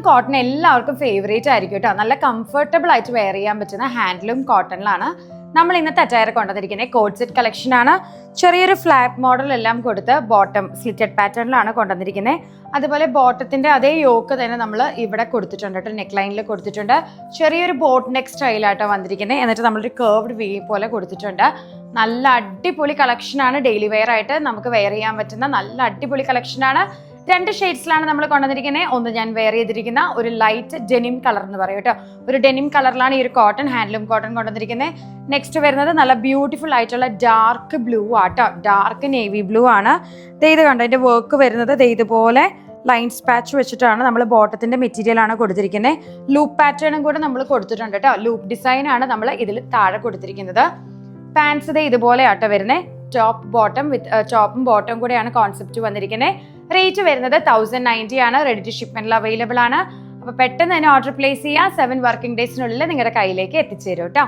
Cotton എല്ലാവർക്കും favourite ആയിരിക്കും കേട്ടോ. നല്ല കംഫർട്ടബിൾ ആയിട്ട് വെയർ ചെയ്യാൻ പറ്റുന്ന ഹാൻഡ്ലൂം കോട്ടണിലാണ് നമ്മൾ ഇന്നത്തെ അറ്റയർ കൊണ്ടുവന്നിരിക്കുന്നത്. കോഡ് സെറ്റ് കളക്ഷൻ ആണ്. ചെറിയൊരു ഫ്ലാപ്പ് മോഡൽ എല്ലാം കൊടുത്ത് ബോട്ടം സ്ലിറ്റഡ് പാറ്റേണിലാണ് കൊണ്ടുവന്നിരിക്കുന്നത്. അതുപോലെ ബോട്ടത്തിന്റെ അതേ യോക്ക് തന്നെ നമ്മൾ ഇവിടെ കൊടുത്തിട്ടുണ്ട് കേട്ടോ. നെക്ക് ലൈനിൽ കൊടുത്തിട്ടുണ്ട്. ചെറിയൊരു ബോട്ട് നെക്ക് സ്റ്റൈലായിട്ടാണ് വന്നിരിക്കുന്നത്. എന്നിട്ട് നമ്മളൊരു കേർവ്ഡ് വി പോലെ കൊടുത്തിട്ടുണ്ട്. നല്ല അടിപൊളി കളക്ഷനാണ്. ഡെയിലി വെയർ ആയിട്ട് നമുക്ക് വെയർ ചെയ്യാൻ പറ്റുന്ന നല്ല അടിപൊളി കളക്ഷനാണ്. 2 ഷെയ്ഡ്സിലാണ് നമ്മൾ കൊണ്ടുവന്നിരിക്കുന്നത്. ഒന്ന് ഞാൻ വെയർ ചെയ്തിരിക്കുന്ന ഒരു ലൈറ്റ് ഡെനിം കളർ എന്ന് പറയും കേട്ടോ. ഒരു ഡെനിം കളറിലാണ് ഈ ഒരു കോട്ടൺ ഹാൻഡ്ലൂം കോട്ടൺ കൊണ്ടുവന്നിരിക്കുന്നത്. നെക്സ്റ്റ് വരുന്നത് നല്ല ബ്യൂട്ടിഫുൾ ആയിട്ടുള്ള ഡാർക്ക് ബ്ലൂ ആട്ടോ. ഡാർക്ക് നേവി ബ്ലൂ ആണ്. ഇത് കണ്ടോ, അതിന്റെ വർക്ക് വരുന്നത് ഇതുപോലെ ലൈൻസ് പാച്ച് വെച്ചിട്ടാണ് നമ്മൾ ബോട്ടത്തിന്റെ മെറ്റീരിയൽ ആണ് കൊടുത്തിരിക്കുന്നത്. ലൂപ്പ് പാറ്റേണും കൂടെ നമ്മൾ കൊടുത്തിട്ടുണ്ട് കേട്ടോ. ലൂപ്പ് ഡിസൈൻ ആണ് നമ്മൾ ഇതിൽ താഴെ കൊടുത്തിരിക്കുന്നത്. പാൻസ് ഇതുപോലെ ആട്ടോ വരുന്നത്. ടോപ്പ് ബോട്ടം വിത്ത് ടോപ്പും ബോട്ടം കൂടെയാണ് കോൺസെപ്റ്റ് വന്നിരിക്കുന്നത്. റേറ്റ് വരുന്നത് 1090 ആണ്. റെഡി ടു ഷിപ്മെന്റിൽ അവൈലബിൾ ആണ്. അപ്പൊ പെട്ടെന്ന് തന്നെ ഓർഡർ പ്ലേസ് ചെയ്യുക. 7 വർക്കിംഗ് ഡേയ്സിനുള്ളിൽ നിങ്ങളുടെ കയ്യിലേക്ക് എത്തിച്ചേരും കേട്ടോ.